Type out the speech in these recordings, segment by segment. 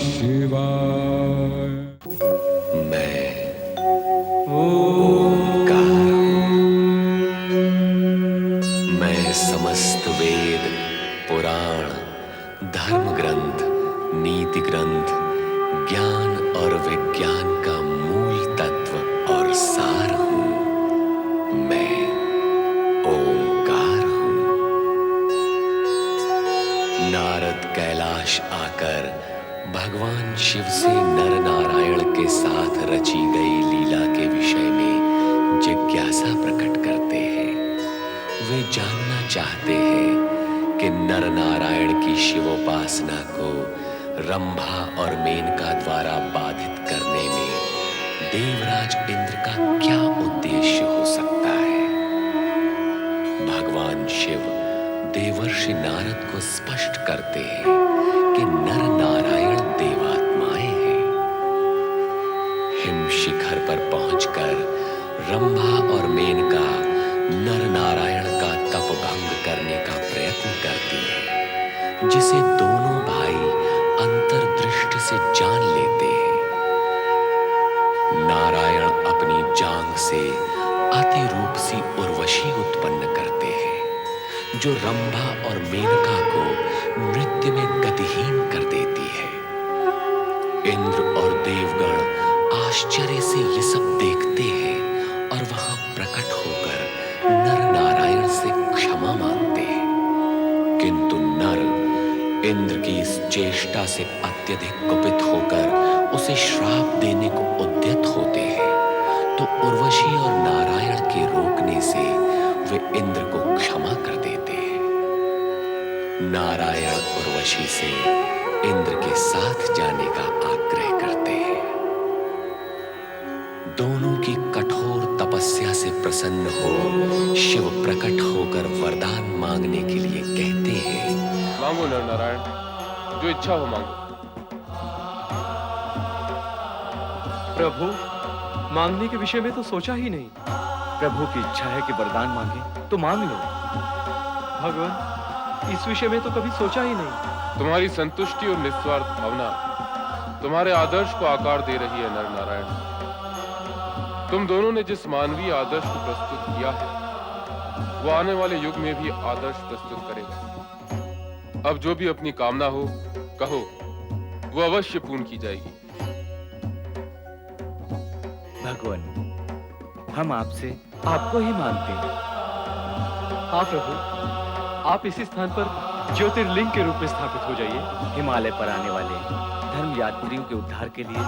शिवाय। मैं ओंकार हूं। मैं समस्त वेद, पुराण, धर्म ग्रंथ, नीति ग्रंथ, ज्ञान और विज्ञान का मूल तत्व और सार हूं। मैं ओंकार हूं। नारद कैलाश आकर भगवान शिव से नर नारायण के साथ रची गई लीला के विषय में जिज्ञासा प्रकट करते हैं। वे जानना चाहते हैं कि नर नारायण की शिवोपासना को रंभा और मेनका द्वारा बाधित करने में देवराज इंद्र का क्या उद्देश्य हो सकता है। भगवान शिव देवर्षि नारद को स्पष्ट करते हैं कि नर नारायण देवात्माएं हैं। हिम शिखर पर पहुंचकर रंभा और मेनका नर नारायण का तप भंग करने का प्रयत्न करती है, जिसे दोनों भाई अंतर्दृष्टि से जान लेते हैं। नारायण अपनी जांग से अतिरूप सी उर्वशी उत्पन्न करते हैं, जो रंभा और मेनका को नृत्य में गतिहीन कर देती है। इंद्र और देवगण आश्चर्य से ये सब देखते हैं और वहां प्रकट होकर नर नारायण से क्षमा मांगते हैं। किंतु नर इंद्र की इस चेष्टा से अत्यधिक कुपित होकर उसे श्राप देने को उद्यत होते हैं, तो उर्वशी और नारायण के रोकने से वे इंद्र को क्षमा कर देते हैं। नारायण उर्वशी से इंद्र के साथ जाने का आग्रह करते हैं। दोनों की कठोर तपस्या से प्रसन्न हो शिव प्रकट होकर वरदान मांगने के लिए कहते हैं। मांगो नर नारायण, जो इच्छा हो मांगो। प्रभु, मांगने के विषय में तो सोचा ही नहीं। प्रभु की इच्छा है कि वरदान मांगे तो मांग लो। भगवान, इस विषय में तो कभी सोचा ही नहीं। तुम्हारी संतुष्टि और निस्वार्थ भावना तुम्हारे आदर्श को आकार दे रही है नर नारायण। तुम दोनों ने जिस मानवीय आदर्श को प्रस्तुत किया है, वो आने वाले युग में भी आदर्श प्रस्तुत करेगा। अब जो भी अपनी कामना हो कहो, वो अवश्य पूर्ण की जाएगी। भगवान, हम आपसे आपको ही मानते हैं। हाँ प्रभु, आप इसी स्थान पर ज्योतिर्लिंग के रूप में स्थापित हो जाइए। हिमालय पर आने वाले धर्म यात्रियों के उद्धार के लिए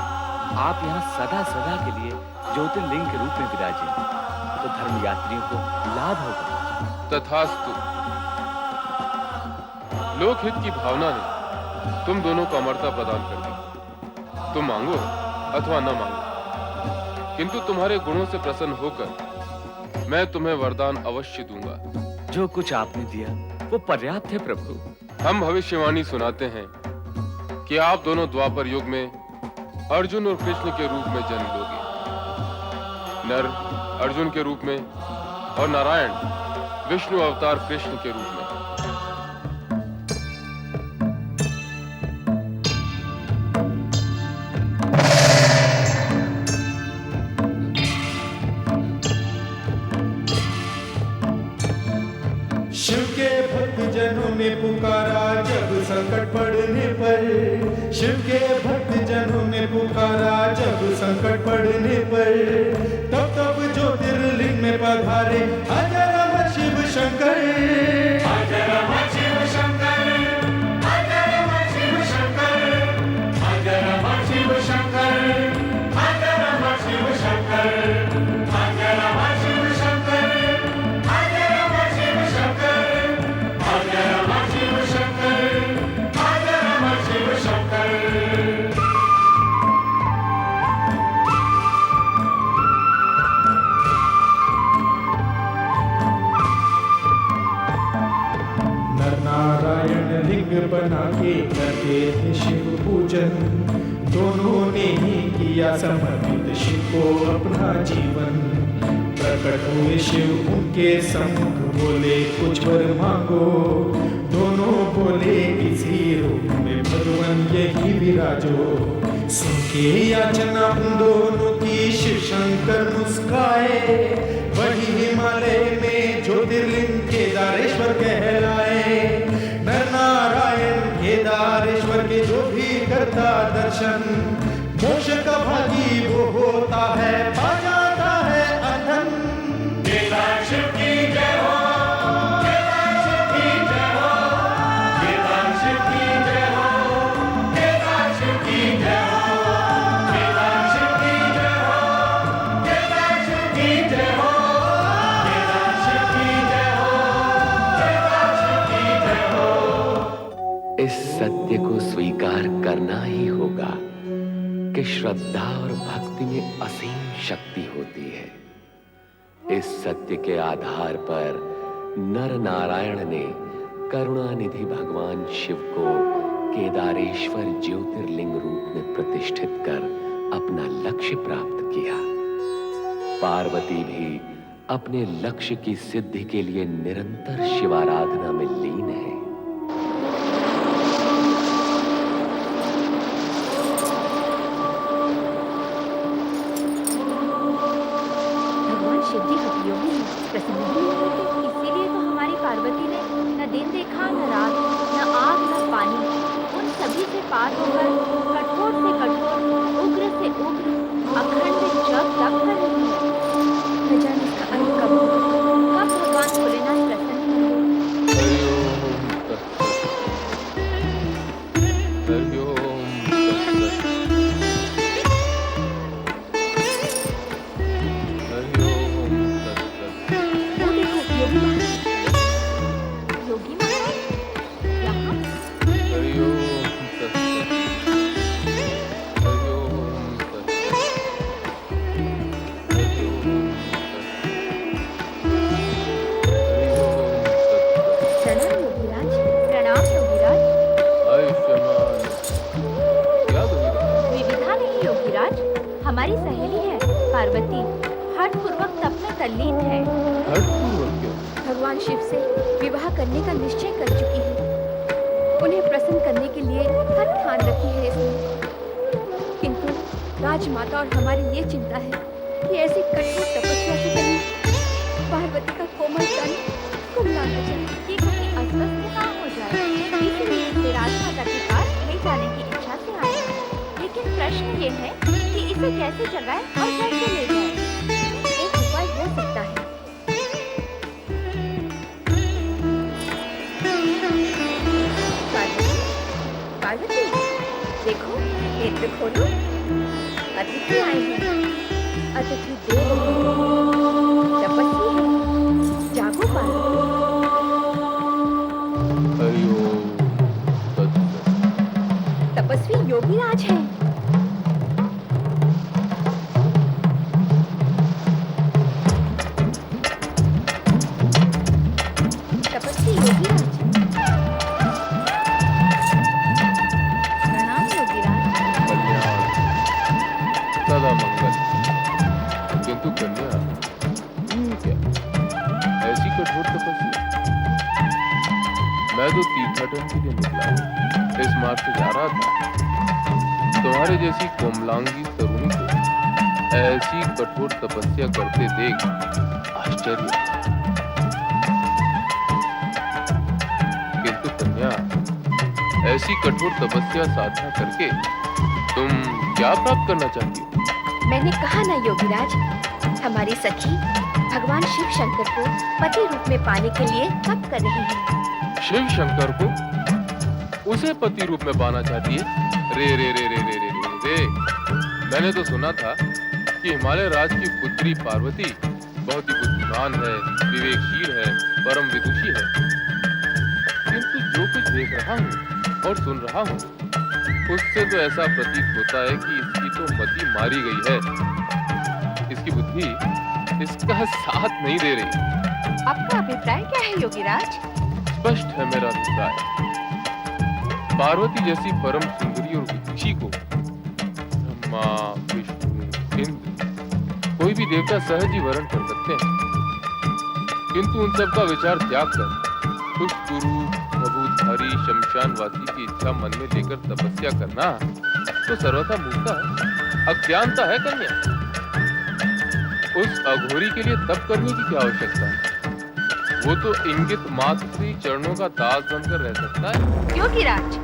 आप यहाँ सदा सदा के लिए ज्योतिर्लिंग के रूप में विराजें, तो धर्म यात्रियों को लाभ होगा। तथास्तु। लोकहित की भावना ने तुम दोनों को अमरता प्रदान कर दी। तुम मांगो अथवा न मांगो, किंतु तुम्हारे गुणों से प्रसन्न होकर मैं तुम्हें वरदान अवश्य दूंगा। जो कुछ आपने दिया वो पर्याप्त है प्रभु। हम भविष्यवाणी सुनाते हैं कि आप दोनों द्वापर युग में अर्जुन और कृष्ण के रूप में जन्म लोगे। नर अर्जुन के रूप में और नारायण विष्णु अवतार कृष्ण के रूप में। शिव के भक्त जनों ने पुकारा जब संकट पड़ने पर। शिव के भक्त जनों ने पुकारा जब संकट पड़ने पर। तब तब ज्योतिर्लिंग में पधारे अजर अमर शिव शंकर। अजर अमर शिव शंकर, अजर अमर शिव शंकर, अजर अमर शिव शंकर, अजर अमर शिव शंकर, अजर अमर शिव शंकर, अजर अमर शिव शंकर, अजर अमर शिव शंकर, अजर अमर शिव शंकर। नर नारायण लिंग बना के करते थे शिव पूजन। दोनों ने ही किया समर्पित शिव को अपना जीवन। प्रकट हुए शिव उनके सम्मुख बोले कुछ वर मांगो। दोनों बोले इसी रूप में भगवान यही विराजो। सुन के याचना उन दोनों की शिव शंकर मुस्काए, वही हिमालय में ज्योतिर्लिंग केदारेश्वर कहलाए। नर नारायण केदारेश्वर के जो भी करता दर्शन, मोक्ष का भागी वो होता है, पा जाता है अंधन। केदार शिव की जय हो, केदार शिव की जय हो, केदार शिव की जय हो, केदार शिव की जय हो, केदार शिव की जय हो, केदार शिव की जय हो, केदार शिव की जय हो, केदार शिव की जय हो। इस सत्य को स्वीकार करना ही होगा कि श्रद्धा और भक्ति में असीम शक्ति होती है। इस सत्य के आधार पर नर नारायण ने करुणानिधि भगवान शिव को केदारेश्वर ज्योतिर्लिंग रूप में प्रतिष्ठित कर अपना लक्ष्य प्राप्त किया। पार्वती भी अपने लक्ष्य की सिद्धि के लिए निरंतर शिवाराधना में लीन है। शिव जी हठयोगी हैं, प्रसन्न नहीं होते, इसीलिए तो हमारी पार्वती ने न दिन देखा न रात, न आग न पानी, उन सभी से पार होकर कठोर से कठोर, उग्र से उग्र, अखंड जप तप कर रही है। न जाने इसका अंत कब होगा, कब भगवान भोलेनाथ प्रसन्न होंगे। हमारी सहेली है पार्वती, हठपूर्वक तप में तल्लीन है। हठपूर्वक क्यों? भगवान शिव से विवाह करने का निश्चय कर चुकी है। उन्हें प्रसन्न करने के लिए हर ठान रखी है इसने। किंतु राजमाता और हमारी ये चिंता है कि ऐसी कठोर तपस्या से कहीं पार्वती का कोमल तन कुमला न जाए, ये कहीं अस्वस्थ ना हो जाए। इसलिए इसे राजमाता के पास ले जाने की इच्छा से आए हैं। लेकिन प्रश्न ये है कि इसे कैसे जगाए और कैसे ले जाए। एक उपाय हो सकता है। पार्वती, पार्वती, देखो, नेत्र खोलो, अतिथि आए हैं। अतिथि देव तपस्वी है, जागो पार्वती। तपस्वी योगीराज है। तपस्वी योगीराज, प्रणाम योगीराज। सदा मंगल। किंतु कन्या, क्या ऐसी कठोर तपस्या? मैं तो तीर्थाटन के लिए निकला हूँ, इस मार्ग से जा रहा था। तुम्हारे जैसी कोमलांगी तरुणी को ऐसी कठोर तपस्या करते देख आश्चर्य। किंतु कन्या, ऐसी कठोर तपस्या साधना करके तुम क्या प्राप्त करना चाहती हो? मैंने कहा ना योगीराज, हमारी सखी भगवान शिव शंकर को पति रूप में पाने के लिए तप कर रही है। शिव शंकर को उसे पति रूप में पाना चाहती है? रे रे रे रे रे रे रे रे। मैंने तो सुना था कि हिमालय राज की पुत्री पार्वती बहुत ही बुद्धिमान है, विवेकशील है, परम विदुषी है। किंतु जो कुछ देख रहा हूँ और सुन रहा हूँ, उससे तो ऐसा प्रतीत होता है कि इसकी तो मति मारी गई है। इसकी बुद्धि इसका साथ नहीं दे रही। आपका अभिप्राय क्या है योगीराज? स्पष्ट है मेरा अभिप्राय। पार्वती जैसी परम सुंदरी और विदुषी को ब्रह्मा, विष्णु, इंद्र, कोई भी देवता सहज ही वरण कर सकते हैं। किंतु उन सब का विचार त्याग कर उस गुरु, प्रभु, हरि शमशानवासी की इच्छा मन में लेकर तपस्या करना तो सर्वथा मूर्खता है, अज्ञानता है कन्या। उस अघोरी के लिए तप करने की क्या आवश्यकता है? वो तो इंगित मात्र से चरणों का दास बनकर रह सकता है। योगीराज,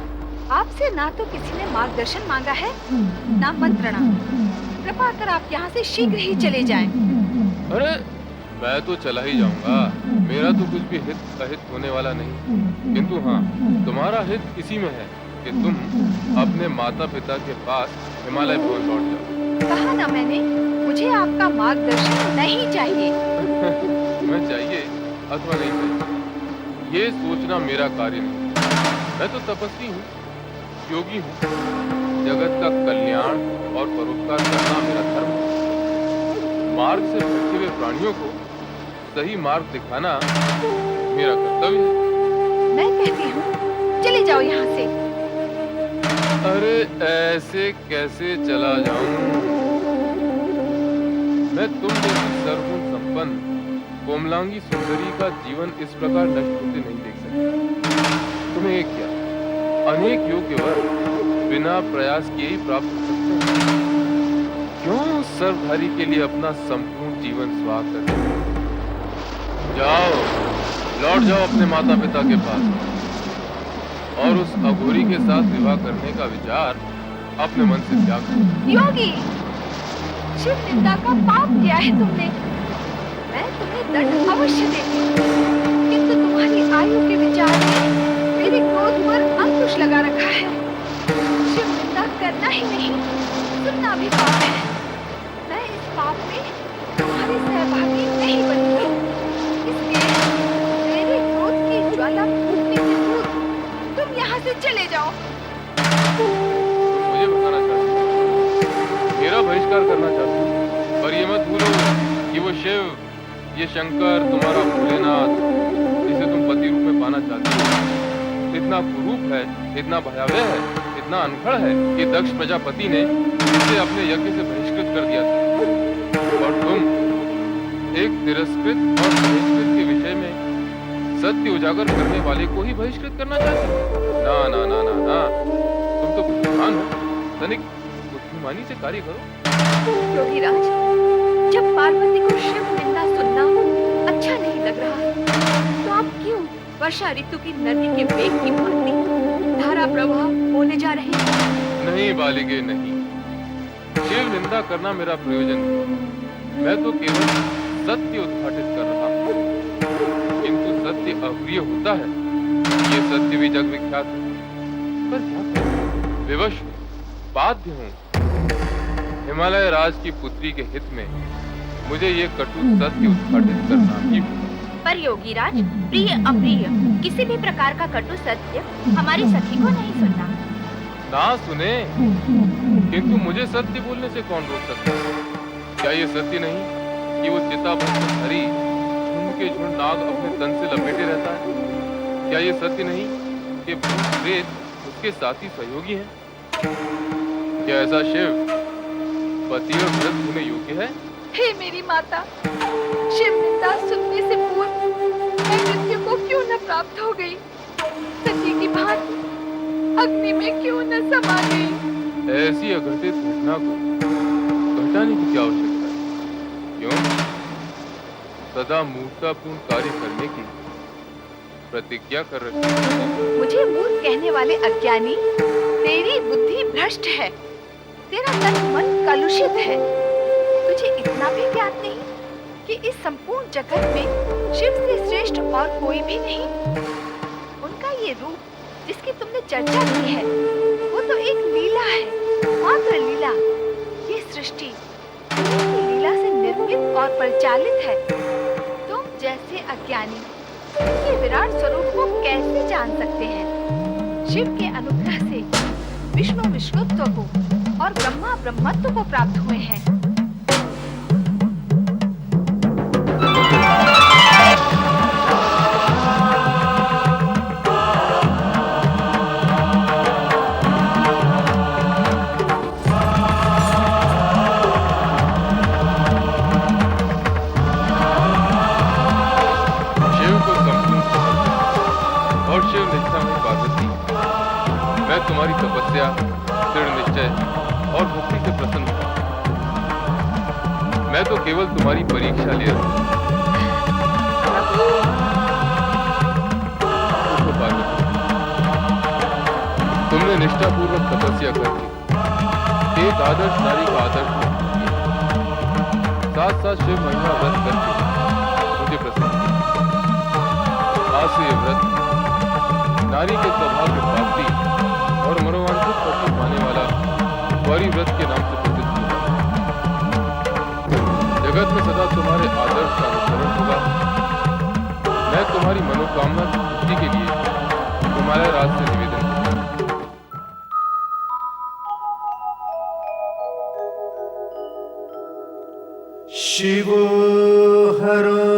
आपसे ना तो किसी ने मार्गदर्शन मांगा है, ना मंत्रणा। कृपा कर आप यहाँ से शीघ्र ही चले जाएं। अरे मैं तो चला ही जाऊंगा, मेरा तो कुछ भी हित अहित होने वाला नहीं। किंतु हाँ, तुम्हारा हित इसी में है कि तुम अपने माता पिता के पास हिमालय भवन लौट जाओ। कहा ना मैंने, मुझे आपका मार्गदर्शन नहीं चाहिए। मैं चाहिए अथवा नहीं चाहिए, ये सोचना मेरा कार्य नहीं। मैं तो तपस्वी हूँ, योगी हूँ। जगत का कल्याण और परोपकार करना मेरा धर्म है। मार्ग से भटके हुए प्राणियों को सही मार्ग दिखाना मेरा कर्तव्य है। मैं कहती हूँ चले जाओ यहाँ से। अरे ऐसे कैसे चला जाऊं? मैं तुम जैसी सर्वगुण संपन्न कोमलांगी सुंदरी का जीवन इस प्रकार नष्ट होते नहीं देख सकता। तुम्हें क्या अनेक योग्य वर बिना प्रयास किए ही प्राप्त हो सकते हैं। क्यों सर्वधारी के लिए अपना संपूर्ण जीवन स्वाह कर? जाओ, लौट जाओ अपने माता पिता के पास और उस अघोरी के साथ विवाह करने का विचार अपने मन से त्याग करो। योगी, शिव निंदा का पाप किया है तुमने। मैं तुम्हें दंड अवश्य देती हूँ, किंतु तुम्हारी आयु के विचार ने मेरे क्रोध पर अंकुश लगा रखा है। शिव निंदा करना ही नहीं, सुनना भी पाप है। मैं इस पाप में तुम्हारी सहभागी नहीं बनूंगी। इसलिए मेरे क्रोध की ज्वाला फूटने के पूर्व तुम यहाँ से चले जाओ। मुझे बताना चाहती हो, मेरा बहिष्कार करना चाहती हो, पर ये मत भूलो कि वो शिव, ये शंकर, तुम्हारा भोलेनाथ, जिसे तुम पति रूप में पाना चाहती हो, इतना कुरूप है, इतना भयावह है, इतना अनखड़ है कि दक्ष प्रजापति ने इसे अपने यज्ञ से बहिष्कृत कर दिया था। और तुम एक तिरस्कृत और बहिष्कृत के विषय में सत्य उजागर करने वाले को ही बहिष्कृत करना चाहते हो? ना ना ना ना ना, तुम तो बुद्धिमान हो, तनिक बुद्धिमानी से कार्य करो। योगीराज, जब पार्वती को शिव निंदा सुनना अच्छा नहीं लग रहा, तो आप क्यों वर्षा ऋतु की नदी के वेग की भांति धारा प्रवाह होने जा रहे हैं? नहीं बालिके, नहीं। शिव निंदा करना मेरा प्रयोजन नहीं। मैं तो केवल सत्य उद्घाटित कर रहा हूँ। किंतु सत्य अप्रिय होता है, ये सत्य भी जग विख्यात है। पर क्या करूं? विवश हूं, बाध्य हूँ। हिमालय राज की पुत्री के हित में मुझे ये कटु सत्य उद्घाटित करना ही होगा। पर योगीराज, प्रिय अप्रिय किसी भी प्रकार का कटु सत्य हमारी सखी को नहीं सुनना। ना सुने, किंतु मुझे सत्य बोलने से कौन रोक सकता है? क्या ये सत्य नहीं कि वो चिता हरी झुंड के झुंड नाग अपने तन से लपेटे रहता है? क्या ये सत्य नहीं कि भूत प्रेत उसके साथी सहयोगी हैं? क्या ऐसा शिव पति और व्रत होने योग्य है? हे मेरी माता, शिव निंदा सुनने से पूर्व मैं मृत्यु को क्यों न प्राप्त हो गई? सती की भांति अग्नि में क्यों न समा गई? ऐसी अघटित घटना को घटाने की क्या आवश्यकता है? क्यों? सदा मूर्खतापूर्ण कार्य करने की प्रतिज्ञा कर रखी है। मुझे मूर्ख कहने वाले अज्ञानी, तेरी बुद्धि भ्रष्ट है, तेरा तन मन कलुषित है। तुझे इतना भी ज्ञात नहीं कि इस संपूर्ण जगत में शिव से श्रेष्ठ और कोई भी नहीं। उनका ये रूप जिसकी तुमने चर्चा की है, वो तो एक लीला है, मात्र लीला। ये सृष्टि उनकी लीला से निर्मित और परिचालित है। तुम जैसे अज्ञानी ये विराट स्वरूप को कैसे जान सकते हैं? शिव के अनुग्रह से विष्णु विष्णुत्व को और ब्रह्मा ब्रह्मत्व को प्राप्त हुए हैं। शिव को संपूर्ण और शिव निष्ठा में मैं तुम्हारी तपस्या, दृढ़ निश्चय और भक्ति से प्रसन्न हूं। मैं तो केवल तुम्हारी परीक्षा ले रहा हूं। उठो पार्वती, तुमने निष्ठापूर्वक तपस्या करके एक आदर्श नारी का आदर्श किया, साथ साथ शिव महिमा व्रत करके मुझे प्रसन्न किया। आज से ये व्रत नारी के सौभाग्य प्राप्ति और मनोवांछित पति पाने वाला गौरी व्रत के नाम से प्रसिद्ध हुआ। जगत में सदा तुम्हारे आदर्श का अनुसरण होगा। मैं तुम्हारी मनोकामना की पूर्ति के लिए तुम्हारे राज से निवेदन करता हूं। शिवो हरो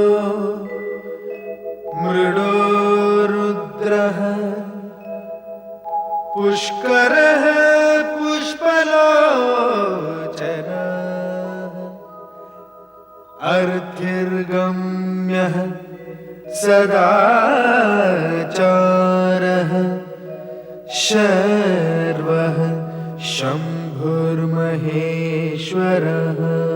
मृडो रुद्रः पुष्करः पुष्पलोचनः अर्थिर्गम्यः सदाचारः शर्वः शम्भुर्महेश्वरः